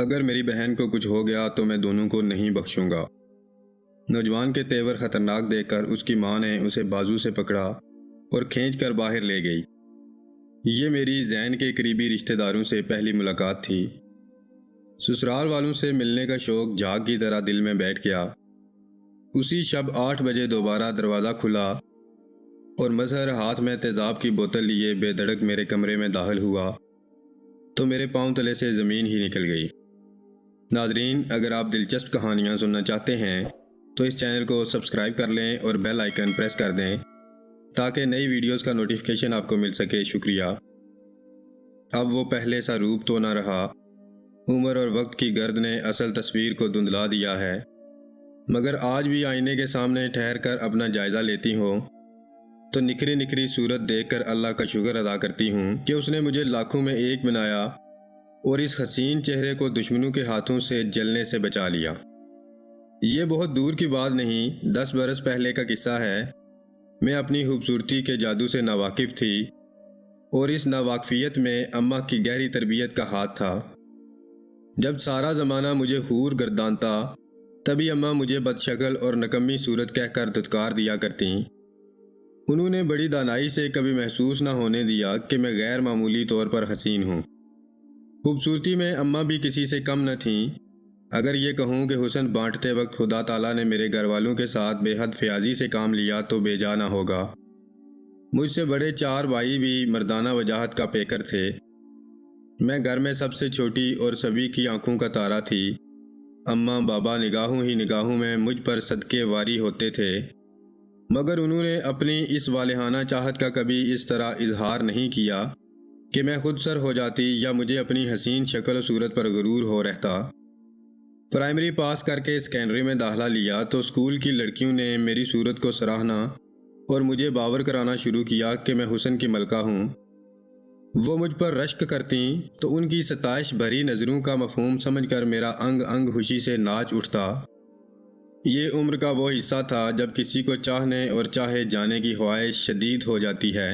اگر میری بہن کو کچھ ہو گیا تو میں دونوں کو نہیں بخشوں گا۔ نوجوان کے تیور خطرناک دیکھ کر اس کی ماں نے اسے بازو سے پکڑا اور کھینچ کر باہر لے گئی۔ یہ میری زین کے قریبی رشتہ داروں سے پہلی ملاقات تھی۔ سسرال والوں سے ملنے کا شوق جھاگ کی طرح دل میں بیٹھ گیا۔ اسی شب 8 بجے دوبارہ دروازہ کھلا اور مظہر ہاتھ میں تیزاب کی بوتل لیے بے دھڑک میرے کمرے میں داخل ہوا تو میرے پاؤں تلے سے زمین ہی نکل گئی۔ ناظرین، اگر آپ دلچسپ کہانیاں سننا چاہتے ہیں تو اس چینل کو سبسکرائب کر لیں اور بیل آئیکن پریس کر دیں تاکہ نئی ویڈیوز کا نوٹیفیکیشن آپ کو مل سکے۔ شکریہ۔ اب وہ پہلے سا روپ تو نہ رہا۔ عمر اور وقت کی گرد نے اصل تصویر کو دھندلا دیا ہے، مگر آج بھی آئینے کے سامنے ٹھہر کر اپنا جائزہ لیتی ہوں تو نکھری نکھری صورت دیکھ کر اللہ کا شکر ادا کرتی ہوں کہ اس نے مجھے لاکھوں میں ایک بنایا اور اس حسین چہرے کو دشمنوں کے ہاتھوں سے جلنے سے بچا لیا۔ یہ بہت دور کی بات نہیں، 10 برس پہلے کا قصہ ہے۔ میں اپنی خوبصورتی کے جادو سے ناواقف تھی اور اس ناواقفیت میں اماں کی گہری تربیت کا ہاتھ تھا۔ جب سارا زمانہ مجھے حور گردانتا تبھی اماں مجھے بدشکل اور نکمی صورت کہہ کر دھتکار دیا کرتیں۔ انہوں نے بڑی دانائی سے کبھی محسوس نہ ہونے دیا کہ میں غیر معمولی طور پر حسین ہوں۔ خوبصورتی میں اماں بھی کسی سے کم نہ تھیں۔ اگر یہ کہوں کہ حسن بانٹتے وقت خدا تعالیٰ نے میرے گھر والوں کے ساتھ بے حد فیاضی سے کام لیا تو بے جا نہ ہوگا۔ مجھ سے بڑے 4 بھائی بھی مردانہ وجاہت کا پیکر تھے۔ میں گھر میں سب سے چھوٹی اور سبھی کی آنکھوں کا تارا تھی۔ اماں بابا نگاہوں ہی نگاہوں میں مجھ پر صدقے واری ہوتے تھے، مگر انہوں نے اپنی اس والہانہ چاہت کا کبھی اس طرح اظہار نہیں کیا کہ میں خود سر ہو جاتی یا مجھے اپنی حسین شکل و صورت پر غرور ہو رہتا۔ پرائمری پاس کر کے سیکنڈری میں داخلہ لیا تو اسکول کی لڑکیوں نے میری صورت کو سراہنا اور مجھے باور کرانا شروع کیا کہ میں حسن کی ملکہ ہوں۔ وہ مجھ پر رشک کرتیں تو ان کی ستائش بھری نظروں کا مفہوم سمجھ کر میرا انگ انگ خوشی سے ناچ اٹھتا۔ یہ عمر کا وہ حصہ تھا جب کسی کو چاہنے اور چاہے جانے کی خواہش شدید ہو جاتی ہے۔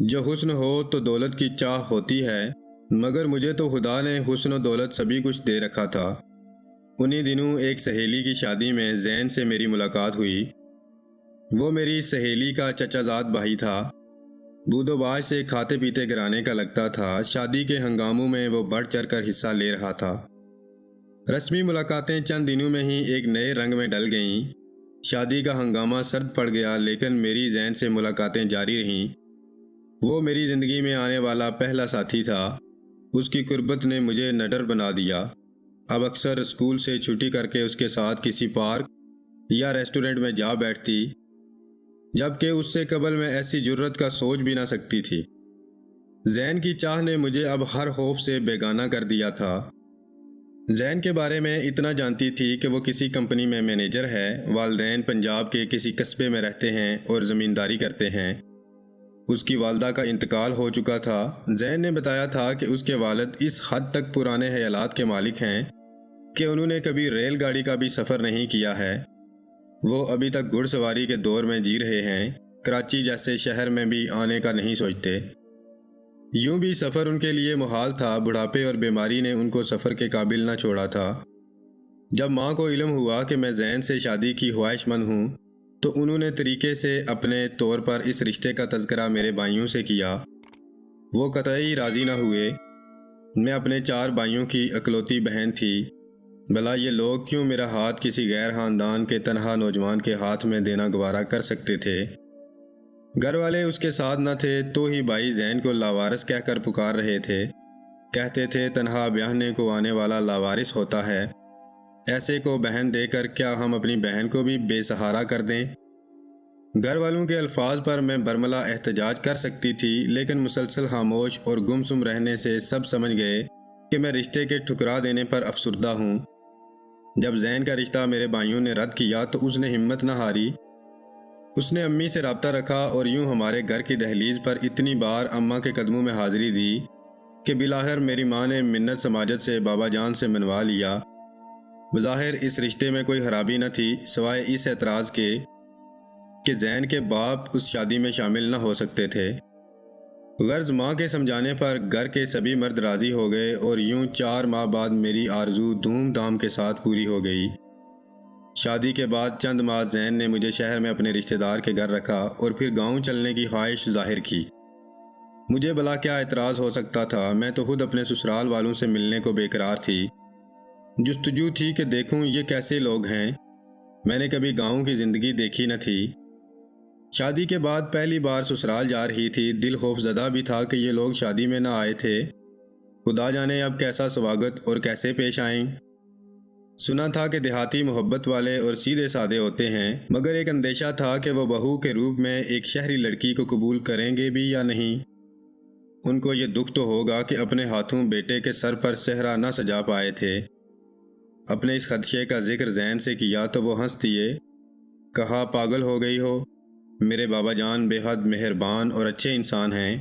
جو حسن ہو تو دولت کی چاہ ہوتی ہے، مگر مجھے تو خدا نے حسن و دولت سبھی کچھ دے رکھا تھا۔ انہی دنوں ایک سہیلی کی شادی میں زین سے میری ملاقات ہوئی۔ وہ میری سہیلی کا چچا زاد بھائی تھا۔ بود و باش سے کھاتے پیتے گھرانے کا لگتا تھا۔ شادی کے ہنگاموں میں وہ بڑھ چڑھ کر حصہ لے رہا تھا۔ رسمی ملاقاتیں چند دنوں میں ہی ایک نئے رنگ میں ڈل گئیں۔ شادی کا ہنگامہ سرد پڑ گیا، لیکن میری زین سے ملاقاتیں جاری رہیں۔ وہ میری زندگی میں آنے والا پہلا ساتھی تھا۔ اس کی قربت نے مجھے نڈر بنا دیا۔ اب اکثر اسکول سے چھٹی کر کے اس کے ساتھ کسی پارک یا ریسٹورنٹ میں جا بیٹھتی، جبکہ اس سے قبل میں ایسی جرت کا سوچ بھی نہ سکتی تھی۔ زین کی چاہ نے مجھے اب ہر خوف سے بیگانہ کر دیا تھا۔ زین کے بارے میں اتنا جانتی تھی کہ وہ کسی کمپنی میں مینیجر ہے، والدین پنجاب کے کسی قصبے میں رہتے ہیں اور زمینداری کرتے ہیں۔ اس کی والدہ کا انتقال ہو چکا تھا۔ زین نے بتایا تھا کہ اس کے والد اس حد تک پرانے خیالات کے مالک ہیں کہ انہوں نے کبھی ریل گاڑی کا بھی سفر نہیں کیا ہے۔ وہ ابھی تک گھڑ سواری کے دور میں جی رہے ہیں، کراچی جیسے شہر میں بھی آنے کا نہیں سوچتے۔ یوں بھی سفر ان کے لیے محال تھا۔ بڑھاپے اور بیماری نے ان کو سفر کے قابل نہ چھوڑا تھا۔ جب ماں کو علم ہوا کہ میں زین سے شادی کی خواہش مند ہوں تو انہوں نے طریقے سے اپنے طور پر اس رشتے کا تذکرہ میرے بھائیوں سے کیا۔ وہ قطعی راضی نہ ہوئے۔ میں اپنے 4 بھائیوں کی اکلوتی بہن تھی۔ بھلا یہ لوگ کیوں میرا ہاتھ کسی غیر خاندان کے تنہا نوجوان کے ہاتھ میں دینا گوارا کر سکتے تھے؟ گھر والے اس کے ساتھ نہ تھے تو ہی بھائی زین کو لاوارث کہہ کر پکار رہے تھے۔ کہتے تھے تنہا بیاہنے کو آنے والا لاوارث ہوتا ہے۔ ایسے کو بہن دے کر کیا ہم اپنی بہن کو بھی بے سہارا کر دیں؟ گھر والوں کے الفاظ پر میں برملا احتجاج کر سکتی تھی، لیکن مسلسل خاموش اور گمسم رہنے سے سب سمجھ گئے کہ میں رشتے کے ٹھکرا دینے پر افسردہ ہوں۔ جب زین کا رشتہ میرے بھائیوں نے رد کیا تو اس نے ہمت نہ ہاری۔ اس نے امی سے رابطہ رکھا اور یوں ہمارے گھر کی دہلیز پر اتنی بار اماں کے قدموں میں حاضری دی کہ بالآخر میری ماں نے منت سماجت سے بابا جان سے منوا لیا۔ بظاہر اس رشتے میں کوئی خرابی نہ تھی، سوائے اس اعتراض کے کہ زین کے باپ اس شادی میں شامل نہ ہو سکتے تھے۔ غرض ماں کے سمجھانے پر گھر کے سبھی مرد راضی ہو گئے اور یوں 4 ماہ بعد میری آرزو دھوم دھام کے ساتھ پوری ہو گئی۔ شادی کے بعد چند ماہ زین نے مجھے شہر میں اپنے رشتہ دار کے گھر رکھا اور پھر گاؤں چلنے کی خواہش ظاہر کی۔ مجھے بھلا کیا اعتراض ہو سکتا تھا، میں تو خود اپنے سسرال والوں سے ملنے کو بے قرار تھی۔ جستجو تھی کہ دیکھوں یہ کیسے لوگ ہیں، میں نے کبھی گاؤں کی زندگی دیکھی نہ تھی۔ شادی کے بعد پہلی بار سسرال جا رہی تھی، دل خوف زدہ بھی تھا کہ یہ لوگ شادی میں نہ آئے تھے، خدا جانے اب کیسا سواگت اور کیسے پیش آئیں۔ سنا تھا کہ دیہاتی محبت والے اور سیدھے سادے ہوتے ہیں، مگر ایک اندیشہ تھا کہ وہ بہو کے روپ میں ایک شہری لڑکی کو قبول کریں گے بھی یا نہیں۔ ان کو یہ دکھ تو ہوگا کہ اپنے ہاتھوں بیٹے کے سر پر صحرا نہ سجا پائے تھے۔ اپنے اس خدشے کا ذکر زین سے کیا تو وہ ہنس دیے، کہا پاگل ہو گئی ہو، میرے بابا جان بے حد مہربان اور اچھے انسان ہیں،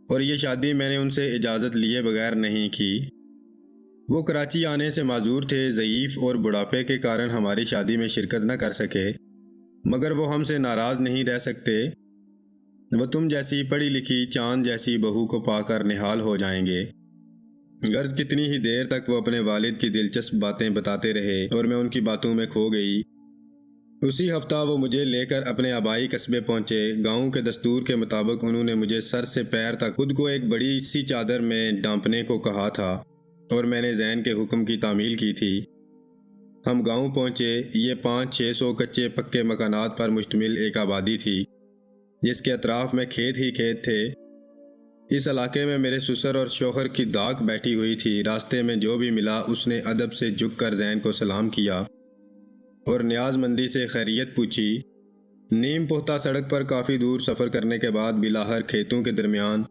اور یہ شادی میں نے ان سے اجازت لیے بغیر نہیں کی۔ وہ کراچی آنے سے معذور تھے، ضعیف اور بڑھاپے کے کارن ہماری شادی میں شرکت نہ کر سکے، مگر وہ ہم سے ناراض نہیں رہ سکتے۔ وہ تم جیسی پڑھی لکھی چاند جیسی بہو کو پا کر نہال ہو جائیں گے۔ غرض کتنی ہی دیر تک وہ اپنے والد کی دلچسپ باتیں بتاتے رہے اور میں ان کی باتوں میں کھو گئی۔ اسی ہفتہ وہ مجھے لے کر اپنے آبائی قصبے پہنچے۔ گاؤں کے دستور کے مطابق انہوں نے مجھے سر سے پیر تک خود کو ایک بڑی سی چادر میں ڈانپنے کو کہا تھا اور میں نے زین کے حکم کی تعمیل کی تھی۔ ہم گاؤں پہنچے۔ یہ 500-600 کچے پکے مکانات پر مشتمل ایک آبادی تھی جس کے اطراف میں کھیت ہی کھیت تھے۔ اس علاقے میں میرے سسر اور شوہر کی داغ بیٹھی ہوئی تھی۔ راستے میں جو بھی ملا اس نے ادب سے جھک کر زین کو سلام کیا اور نیاز مندی سے خیریت پوچھی۔ نیم پختہ سڑک پر کافی دور سفر کرنے کے بعد بلاہر کھیتوں کے درمیان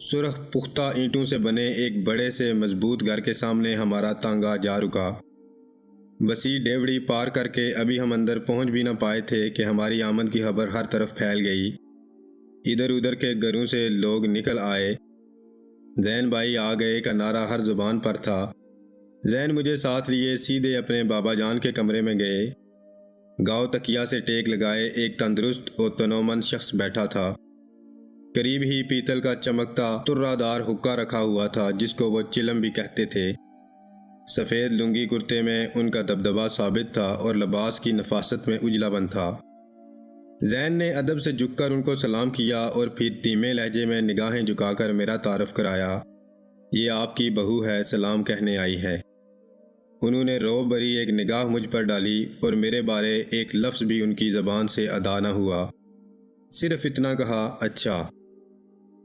سرخ پختہ اینٹوں سے بنے ایک بڑے سے مضبوط گھر کے سامنے ہمارا تانگا جا رکا۔ وسیع ڈیوڑی پار کر کے ابھی ہم اندر پہنچ بھی نہ پائے تھے کہ ہماری آمد کی خبر ہر طرف پھیل گئی۔ ادھر ادھر کے گھروں سے لوگ نکل آئے۔ زین بھائی آ گئے کا نعرہ ہر زبان پر تھا۔ زین مجھے ساتھ لیے سیدھے اپنے بابا جان کے کمرے میں گئے۔ گاؤ تکیا سے ٹیک لگائے ایک تندرست اور تنومند شخص بیٹھا تھا۔ قریب ہی پیتل کا چمکتا ترہ دار حقہ رکھا ہوا تھا جس کو وہ چلم بھی کہتے تھے۔ سفید لنگی کرتے میں ان کا دبدبہ ثابت تھا اور لباس کی نفاست میں اجلا بند تھا۔ زین نے ادب سے جھک کر ان کو سلام کیا اور پھر دھیمے لہجے میں نگاہیں جھکا کر میرا تعارف کرایا۔ یہ آپ کی بہو ہے، سلام کہنے آئی ہے۔ انہوں نے رعب بھری ایک نگاہ مجھ پر ڈالی اور میرے بارے ایک لفظ بھی ان کی زبان سے ادا نہ ہوا، صرف اتنا کہا اچھا۔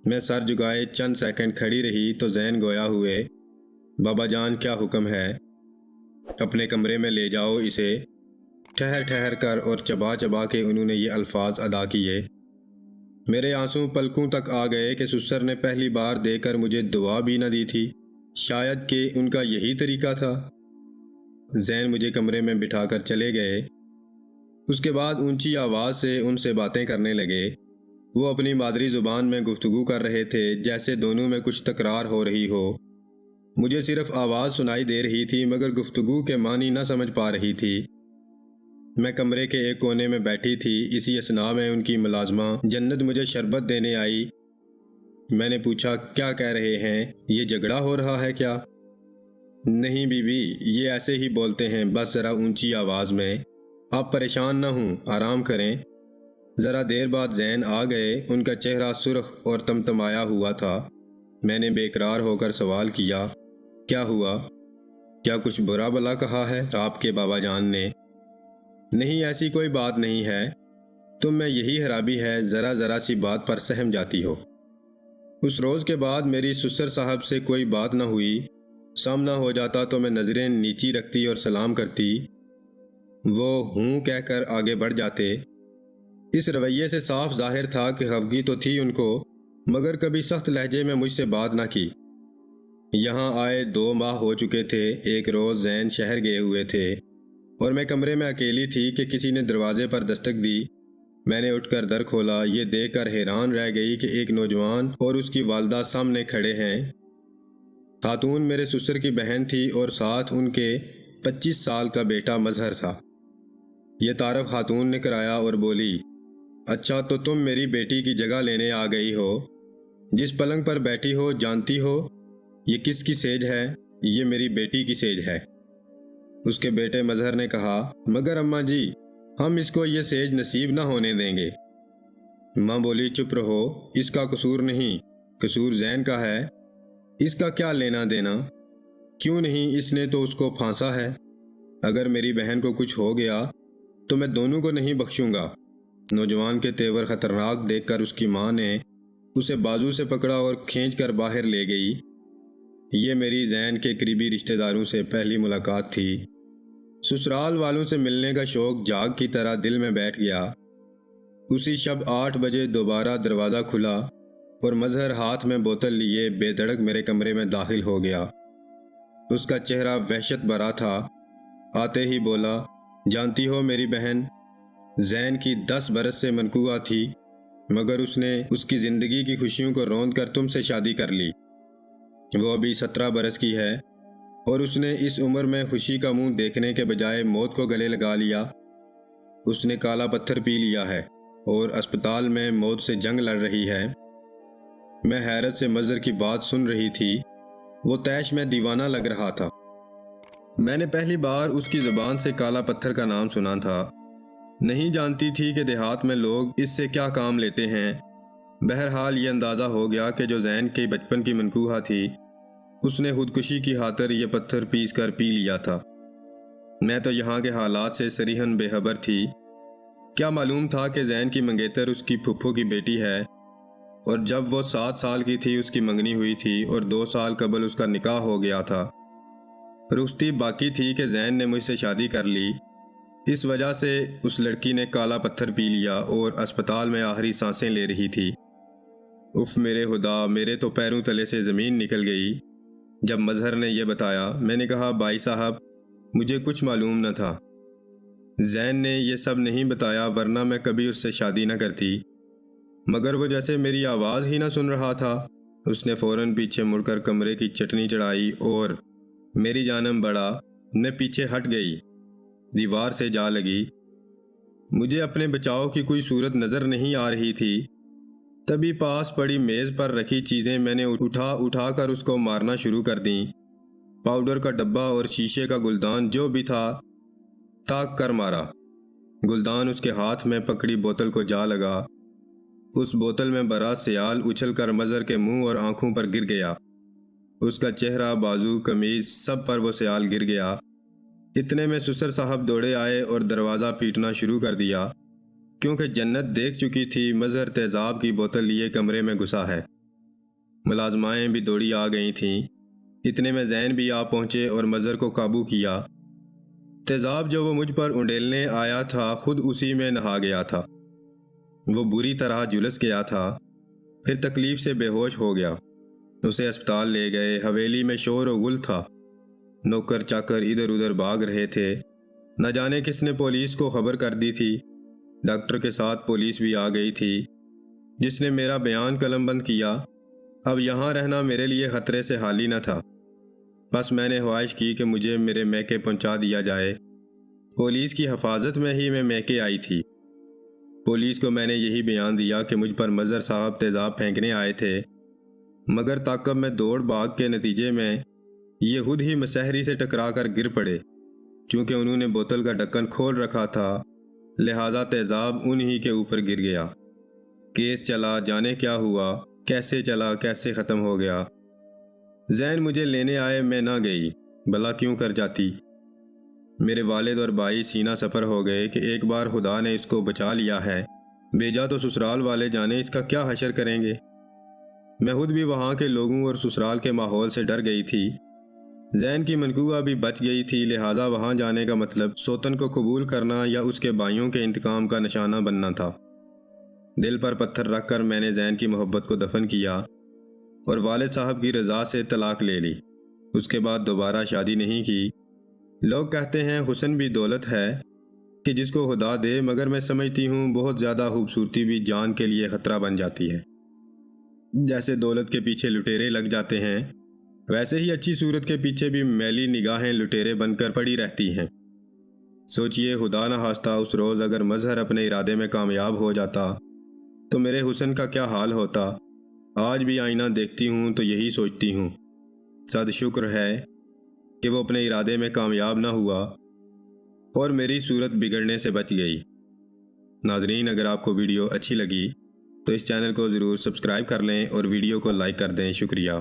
میں سر جھکائے چند سیکنڈ کھڑی رہی تو زین گویا ہوئے، بابا جان کیا حکم ہے؟ اپنے کمرے میں لے جاؤ اسے۔ ٹھہر کر اور چبا چبا کے انہوں نے یہ الفاظ ادا کیے۔ میرے آنسو پلکوں تک آ گئے کہ سسر نے پہلی بار دے کر مجھے دعا بھی نہ دی تھی، شاید کہ ان کا یہی طریقہ تھا۔ زین مجھے کمرے میں بٹھا کر چلے گئے۔ اس کے بعد اونچی آواز سے ان سے باتیں کرنے لگے۔ وہ اپنی مادری زبان میں گفتگو کر رہے تھے جیسے دونوں میں کچھ تکرار ہو رہی ہو۔ مجھے صرف آواز سنائی دے رہی تھی مگر گفتگو کے معنی نہ سمجھ پا رہی تھی۔ میں کمرے کے ایک کونے میں بیٹھی تھی۔ اسی اثناء میں ان کی ملازمہ جنت مجھے شربت دینے آئی۔ میں نے پوچھا کیا کہہ رہے ہیں، یہ جھگڑا ہو رہا ہے کیا؟ نہیں بی بی، یہ ایسے ہی بولتے ہیں، بس ذرا اونچی آواز میں۔ آپ پریشان نہ ہوں، آرام کریں۔ ذرا دیر بعد زین آ گئے۔ ان کا چہرہ سرخ اور تمتمایا ہوا تھا۔ میں نے بے قرار ہو کر سوال کیا، کیا ہوا؟ کیا کچھ برا بلا کہا ہے آپ کے بابا جان نے؟ نہیں، ایسی کوئی بات نہیں ہے، تم میں یہی خرابی ہے، ذرا سی بات پر سہم جاتی ہو۔ اس روز کے بعد میری سسر صاحب سے کوئی بات نہ ہوئی۔ سامنا ہو جاتا تو میں نظریں نیچی رکھتی اور سلام کرتی، وہ ہوں کہہ کر آگے بڑھ جاتے۔ اس رویے سے صاف ظاہر تھا کہ خفگی تو تھی ان کو، مگر کبھی سخت لہجے میں مجھ سے بات نہ کی۔ یہاں آئے 2 ماہ ہو چکے تھے۔ ایک روز زین شہر گئے ہوئے تھے اور میں کمرے میں اکیلی تھی کہ کسی نے دروازے پر دستک دی۔ میں نے اٹھ کر در کھولا۔ یہ دیکھ کر حیران رہ گئی کہ ایک نوجوان اور اس کی والدہ سامنے کھڑے ہیں۔ خاتون میرے سسر کی بہن تھی اور ساتھ ان کے 25 سال کا بیٹا مظہر تھا۔ یہ تعارف خاتون نے کرایا اور بولی، اچھا تو تم میری بیٹی کی جگہ لینے آ گئی ہو؟ جس پلنگ پر بیٹھی ہو جانتی ہو یہ کس کی سیج ہے؟ یہ میری بیٹی کی سیج ہے۔ اس کے بیٹے مظہر نے کہا، مگر اماں جی، ہم اس کو یہ سیج نصیب نہ ہونے دیں گے۔ ماں بولی، چپ رہو، اس کا قصور نہیں، قصور زین کا ہے۔ اس کا کیا لینا دینا؟ کیوں نہیں، اس نے تو اس کو پھانسا ہے۔ اگر میری بہن کو کچھ ہو گیا تو میں دونوں کو نہیں بخشوں گا۔ نوجوان کے تیور خطرناک دیکھ کر اس کی ماں نے اسے بازو سے پکڑا اور کھینچ کر باہر لے گئی۔ یہ میری زین کے قریبی رشتہ داروں سے پہلی ملاقات تھی۔ سسرال والوں سے ملنے کا شوق جاگ کی طرح دل میں بیٹھ گیا۔ اسی شب 8 بجے دوبارہ دروازہ کھلا اور مظہر ہاتھ میں بوتل لیے بے دھڑک میرے کمرے میں داخل ہو گیا۔ اس کا چہرہ وحشت بھرا تھا۔ آتے ہی بولا، جانتی ہو میری بہن زین کی 10 برس سے منقوہ تھی، مگر اس نے اس کی زندگی کی خوشیوں کو روند کر تم سے شادی کر لی۔ وہ ابھی 17 برس کی ہے اور اس نے اس عمر میں خوشی کا منہ دیکھنے کے بجائے موت کو گلے لگا لیا۔ اس نے کالا پتھر پی لیا ہے اور اسپتال میں موت سے جنگ لڑ رہی ہے۔ میں حیرت سے مظہر کی بات سن رہی تھی۔ وہ طیش میں دیوانہ لگ رہا تھا۔ میں نے پہلی بار اس کی زبان سے کالا پتھر کا نام سنا تھا۔ نہیں جانتی تھی کہ دیہات میں لوگ اس سے کیا کام لیتے ہیں۔ بہرحال یہ اندازہ ہو گیا کہ جو زین کے بچپن کی منقوہ تھی، اس نے خودکشی کی خاطر یہ پتھر پیس کر پی لیا تھا۔ میں تو یہاں کے حالات سے صریحاً بے خبر تھی۔ کیا معلوم تھا کہ زین کی منگیتر اس کی پھپھو کی بیٹی ہے، اور جب وہ 7 سال کی تھی اس کی منگنی ہوئی تھی اور 2 سال قبل اس کا نکاح ہو گیا تھا۔ رخصتی باقی تھی کہ زین نے مجھ سے شادی کر لی۔ اس وجہ سے اس لڑکی نے کالا پتھر پی لیا اور اسپتال میں آخری سانسیں لے رہی تھی۔ اف میرے خدا، میرے تو پیروں تلے سے زمین نکل گئی۔ جب مظہر نے یہ بتایا، میں نے کہا، بھائی صاحب، مجھے کچھ معلوم نہ تھا۔ زین نے یہ سب نہیں بتایا، ورنہ میں کبھی اس سے شادی نہ کرتی۔ مگر وہ جیسے میری آواز ہی نہ سن رہا تھا۔ اس نے فوراً پیچھے مڑ کر کمرے کی چٹنی چڑھائی اور میری جانب بڑھا۔ میں پیچھے ہٹ گئی، دیوار سے جا لگی۔ مجھے اپنے بچاؤ کی کوئی صورت نظر نہیں آ رہی تھی۔ تبھی پاس پڑی میز پر رکھی چیزیں میں نے اٹھا کر اس کو مارنا شروع کر دیں۔ پاؤڈر کا ڈبہ اور شیشے کا گلدان جو بھی تھا، تاک کر مارا۔ گلدان اس کے ہاتھ میں پکڑی بوتل کو جا لگا۔ اس بوتل میں بھرا سیال اچھل کر مظہر کے منہ اور آنکھوں پر گر گیا۔ اس کا چہرہ، بازو، قمیض، سب پر وہ سیال گر گیا۔ اتنے میں سسر صاحب دوڑے آئے اور دروازہ پیٹنا شروع کر دیا، کیونکہ جنت دیکھ چکی تھی مظہر تیزاب کی بوتل لیے کمرے میں گھسا ہے۔ ملازمائیں بھی دوڑی آ گئی تھیں۔ اتنے میں زین بھی آ پہنچے اور مظہر کو قابو کیا۔ تیزاب جو وہ مجھ پر انڈیلنے آیا تھا، خود اسی میں نہا گیا تھا۔ وہ بری طرح جھلس گیا تھا، پھر تکلیف سے بے ہوش ہو گیا۔ اسے اسپتال لے گئے۔ حویلی میں شور و غل تھا۔ نوکر چاکر ادھر ادھر بھاگ رہے تھے۔ نہ جانے کس نے پولیس کو خبر کر دی تھی۔ ڈاکٹر کے ساتھ پولیس بھی آ گئی تھی، جس نے میرا بیان قلم بند کیا۔ اب یہاں رہنا میرے لیے خطرے سے خالی نہ تھا۔ بس میں نے خواہش کی کہ مجھے میرے میکے پہنچا دیا جائے۔ پولیس کی حفاظت میں ہی میں میکے آئی تھی۔ پولیس کو میں نے یہی بیان دیا کہ مجھ پر مظہر صاحب تیزاب پھینکنے آئے تھے، مگر تعقب میں دوڑ بھاگ کے نتیجے میں یہ خود ہی مسحری سے ٹکرا کر گر پڑے۔ چونکہ انہوں نے بوتل کا ڈھکن کھول رکھا تھا، لہذا تیزاب انہی کے اوپر گر گیا۔ کیس چلا، جانے کیا ہوا، کیسے چلا، کیسے ختم ہو گیا۔ زین مجھے لینے آئے، میں نہ گئی، بھلا کیوں کر جاتی۔ میرے والد اور بھائی سینہ سفر ہو گئے کہ ایک بار خدا نے اس کو بچا لیا ہے، بیجا تو سسرال والے جانے اس کا کیا حشر کریں گے۔ میں خود بھی وہاں کے لوگوں اور سسرال کے ماحول سے ڈر گئی تھی۔ زین کی منقوہ بھی بچ گئی تھی، لہٰذا وہاں جانے کا مطلب سوتن کو قبول کرنا یا اس کے بھائیوں کے انتقام کا نشانہ بننا تھا۔ دل پر پتھر رکھ کر میں نے زین کی محبت کو دفن کیا اور والد صاحب کی رضا سے طلاق لے لی۔ اس کے بعد دوبارہ شادی نہیں کی۔ لوگ کہتے ہیں حسن بھی دولت ہے کہ جس کو خدا دے، مگر میں سمجھتی ہوں بہت زیادہ خوبصورتی بھی جان کے لیے خطرہ بن جاتی ہے۔ جیسے دولت کے پیچھے لٹیرے لگ جاتے ہیں، ویسے ہی اچھی صورت کے پیچھے بھی میلی نگاہیں لٹیرے بن کر پڑی رہتی ہیں۔ سوچئے خدا نہ خواستہ اس روز اگر مظہر اپنے ارادے میں کامیاب ہو جاتا تو میرے حسن کا کیا حال ہوتا۔ آج بھی آئینہ دیکھتی ہوں تو یہی سوچتی ہوں، صد شکر ہے کہ وہ اپنے ارادے میں کامیاب نہ ہوا اور میری صورت بگڑنے سے بچ گئی۔ ناظرین، اگر آپ کو ویڈیو اچھی لگی تو اس چینل کو ضرور سبسکرائب کر لیں اور ویڈیو کو لائک کر دیں۔ شکریہ۔